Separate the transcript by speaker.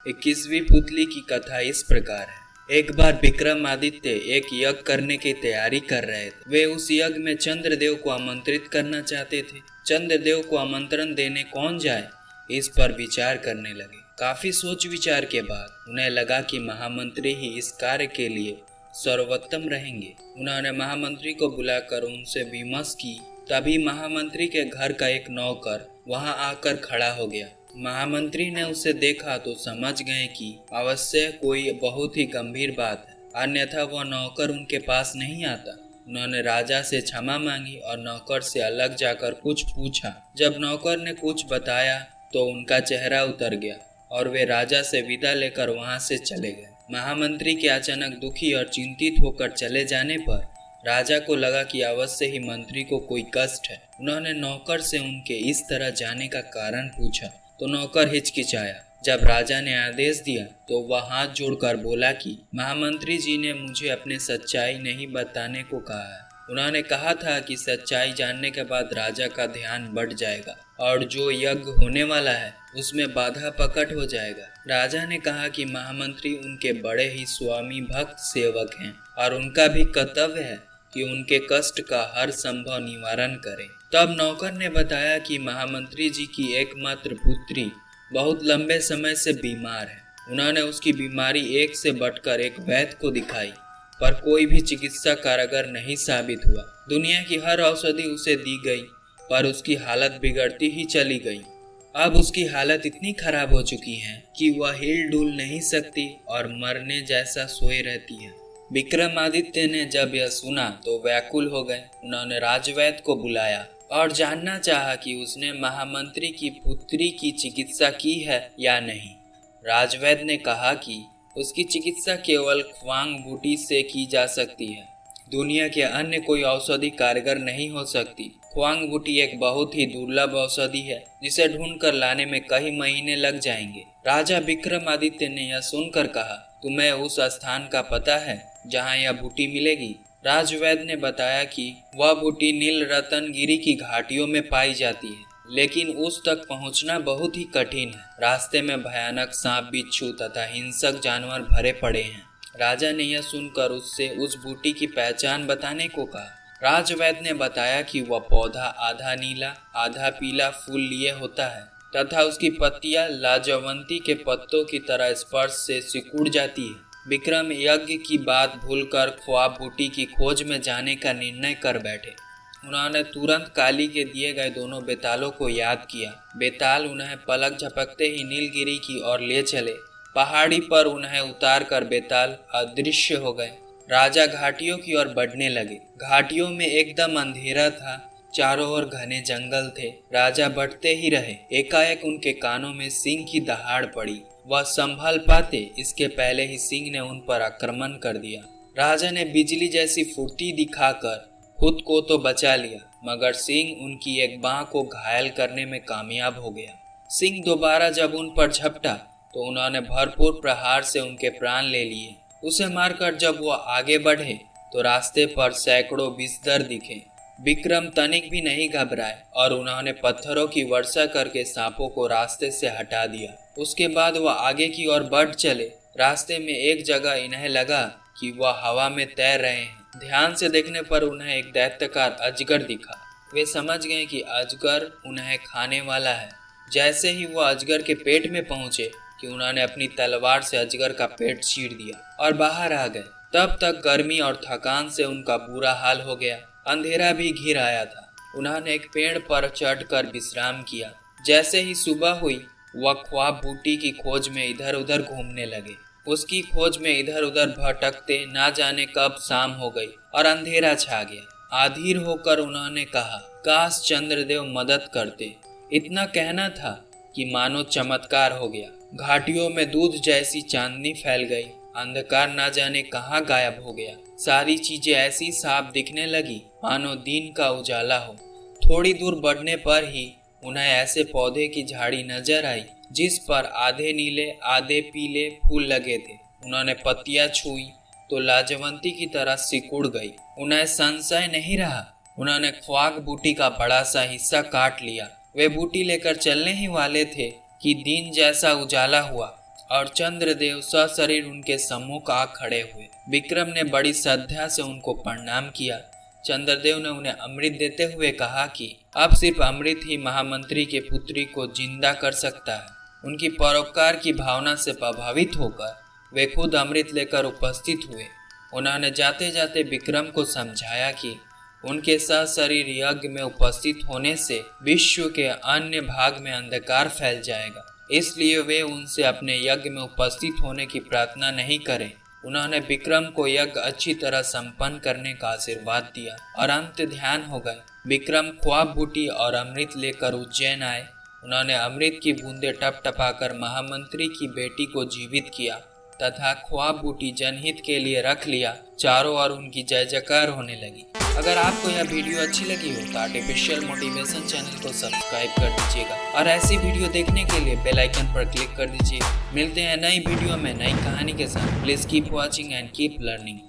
Speaker 1: 21वीं पुतली की कथा इस प्रकार है। एक बार विक्रमादित्य एक यज्ञ करने की तैयारी कर रहे थे। वे उस यज्ञ में चंद्रदेव को आमंत्रित करना चाहते थे। चंद्रदेव को आमंत्रण देने कौन जाए, इस पर विचार करने लगे। काफी सोच विचार के बाद उन्हें लगा कि महामंत्री ही इस कार्य के लिए सर्वोत्तम रहेंगे। उन्होंने महामंत्री को बुलाकर उनसे विमर्श की। तभी महामंत्री के घर का एक नौकर वहां आकर खड़ा हो गया। महामंत्री ने उसे देखा तो समझ गए कि अवश्य कोई बहुत ही गंभीर बात है, अन्यथा वह नौकर उनके पास नहीं आता। उन्होंने राजा से क्षमा मांगी और नौकर से अलग जाकर कुछ पूछा। जब नौकर ने कुछ बताया तो उनका चेहरा उतर गया और वे राजा से विदा लेकर वहां से चले गए। महामंत्री के अचानक दुखी और चिंतित होकर चले जाने पर राजा को लगा कि अवश्य ही मंत्री को कोई कष्ट है। उन्होंने नौकर से उनके इस तरह जाने का कारण पूछा तो नौकर हिचकिचाया। जब राजा ने आदेश दिया तो वह हाथ जोड़कर बोला कि महामंत्री जी ने मुझे अपने सच्चाई नहीं बताने को कहा है। उन्होंने कहा था कि सच्चाई जानने के बाद राजा का ध्यान बढ़ जाएगा और जो यज्ञ होने वाला है उसमें बाधा प्रकट हो जाएगा। राजा ने कहा कि महामंत्री उनके बड़े ही स्वामी भक्त सेवक हैं और उनका भी कर्तव्य है कि उनके कष्ट का हर संभव निवारण करें। तब नौकर ने बताया कि महामंत्री जी की एकमात्र पुत्री बहुत लंबे समय से बीमार है। उन्होंने उसकी बीमारी एक से बढ़कर एक वैद्य को दिखाई, पर कोई भी चिकित्सा कारगर नहीं साबित हुआ। दुनिया की हर औषधि उसे दी गई, पर उसकी हालत बिगड़ती ही चली गई। अब उसकी हालत इतनी खराब हो चुकी है कि वह हिल डुल नहीं सकती और मरने जैसा सोए रहती है। विक्रमादित्य ने जब यह सुना तो व्याकुल हो गए। उन्होंने राजवैद्य को बुलाया और जानना चाहा कि उसने महामंत्री की पुत्री की चिकित्सा की है या नहीं। राजवैद्य ने कहा कि उसकी चिकित्सा केवल ख्वांग बूटी से की जा सकती है। दुनिया के अन्य कोई औषधि कारगर नहीं हो सकती। ख्वांग बूटी एक बहुत ही दुर्लभ औषधि है जिसे ढूंढकर लाने में कई महीने लग जाएंगे। राजा विक्रमादित्य ने यह सुनकर कहा, तुम्हें उस स्थान का पता है जहाँ यह बूटी मिलेगी? राजवैद्य ने बताया कि वह बूटी नील रतनगिरी की घाटियों में पाई जाती है, लेकिन उस तक पहुंचना बहुत ही कठिन है। रास्ते में भयानक सांप, बिच्छू तथा हिंसक जानवर भरे पड़े हैं। राजा ने यह सुनकर उससे उस बूटी की पहचान बताने को कहा। राजवैद्य ने बताया कि वह पौधा आधा नीला आधा पीला फूल लिए होता है तथा उसकी पत्तियां लाजवंती के पत्तों की तरह स्पर्श से सिकुड़ जाती है। विक्रम यज्ञ की बात भूलकर ख्वाब बूटी की खोज में जाने का निर्णय कर बैठे। उन्होंने तुरंत काली के दिए गए दोनों बेतालों को याद किया। बेताल उन्हें पलक झपकते ही नीलगिरी की ओर ले चले। पहाड़ी पर उन्हें उतार कर बेताल अदृश्य हो गए। राजा घाटियों की ओर बढ़ने लगे। घाटियों में एकदम अंधेरा था, चारों ओर घने जंगल थे। राजा बढ़ते ही रहे। एकाएक उनके कानों में सिंह की दहाड़ पड़ी। वह संभल पाते इसके पहले ही सिंह ने उन पर आक्रमण कर दिया। राजा ने बिजली जैसी फुर्ती दिखाकर खुद को तो बचा लिया, मगर सिंह उनकी एक बांह को घायल करने में कामयाब हो गया। सिंह दोबारा जब उन पर झपटा तो उन्होंने भरपूर प्रहार से उनके प्राण ले लिए। उसे मारकर जब वह आगे बढ़े तो रास्ते पर सैकड़ों विषधर दिखे। विक्रम तनिक भी नहीं घबराए और उन्होंने पत्थरों की वर्षा करके सांपों को रास्ते से हटा दिया। उसके बाद वह आगे की ओर बढ़ चले। रास्ते में एक जगह इन्हें लगा कि वह हवा में तैर रहे हैं। ध्यान से देखने पर उन्हें एक दैत्यकार अजगर दिखा। वे समझ गए कि अजगर उन्हें खाने वाला है। जैसे ही वह अजगर के पेट में पहुंचे कि उन्होंने अपनी तलवार से अजगर का पेट चीर दिया और बाहर आ गए। तब तक गर्मी और थकान से उनका बुरा हाल हो गया। अंधेरा भी घिर आया था। उन्होंने एक पेड़ पर चढ़कर विश्राम किया। जैसे ही सुबह हुई वह ख्वाब बूटी की खोज में इधर उधर घूमने लगे। उसकी खोज में इधर उधर भटकते ना जाने कब शाम हो गई और अंधेरा छा गया। अधीर होकर उन्होंने कहा, काश चंद्रदेव मदद करते। इतना कहना था कि मानो चमत्कार हो गया। घाटियों में दूध जैसी चांदनी फैल गई। अंधकार ना जाने कहाँ गायब हो गया। सारी चीजें ऐसी साफ दिखने लगी मानो दिन का उजाला हो। थोड़ी दूर बढ़ने पर ही उन्हें ऐसे पौधे की झाड़ी नजर आई जिस पर आधे नीले आधे पीले फूल लगे थे। उन्होंने पत्तियां छुई तो लाजवंती की तरह सिकुड़ गई। उन्हें संशय नहीं रहा। उन्होंने ख्वाग बूटी का बड़ा सा हिस्सा काट लिया। वे बूटी लेकर चलने ही वाले थे कि दिन जैसा उजाला हुआ और चंद्रदेव सशरीर उनके सम्मुख आ खड़े हुए। विक्रम ने बड़ी श्रद्धा से उनको प्रणाम किया। चंद्रदेव ने उन्हें अमृत देते हुए कहा कि अब सिर्फ अमृत ही महामंत्री के पुत्री को जिंदा कर सकता है। उनकी परोपकार की भावना से प्रभावित होकर वे खुद अमृत लेकर उपस्थित हुए। उन्होंने जाते जाते विक्रम को समझाया कि उनके सशरीर यज्ञ में उपस्थित होने से विश्व के अन्य भाग में अंधकार फैल जाएगा, इसलिए वे उनसे अपने यज्ञ में उपस्थित होने की प्रार्थना नहीं करें। उन्होंने विक्रम को यज्ञ अच्छी तरह संपन्न करने का आशीर्वाद दिया और अंत ध्यान हो गए। विक्रम ख्वाब बूटी और अमृत लेकर उज्जैन आए। उन्होंने अमृत की बूंदें टपटपाकर महामंत्री की बेटी को जीवित किया तथा ख्वाब बूटी जनहित के लिए रख लिया। चारों ओर उनकी जय जयकार होने लगी। अगर आपको यह वीडियो अच्छी लगी हो तो आर्टिफिशियल मोटिवेशन चैनल को सब्सक्राइब कर दीजिएगा और ऐसी वीडियो देखने के लिए बेल आइकन पर क्लिक कर दीजिए। मिलते हैं नई वीडियो में नई कहानी के साथ। Please keep watching and keep learning.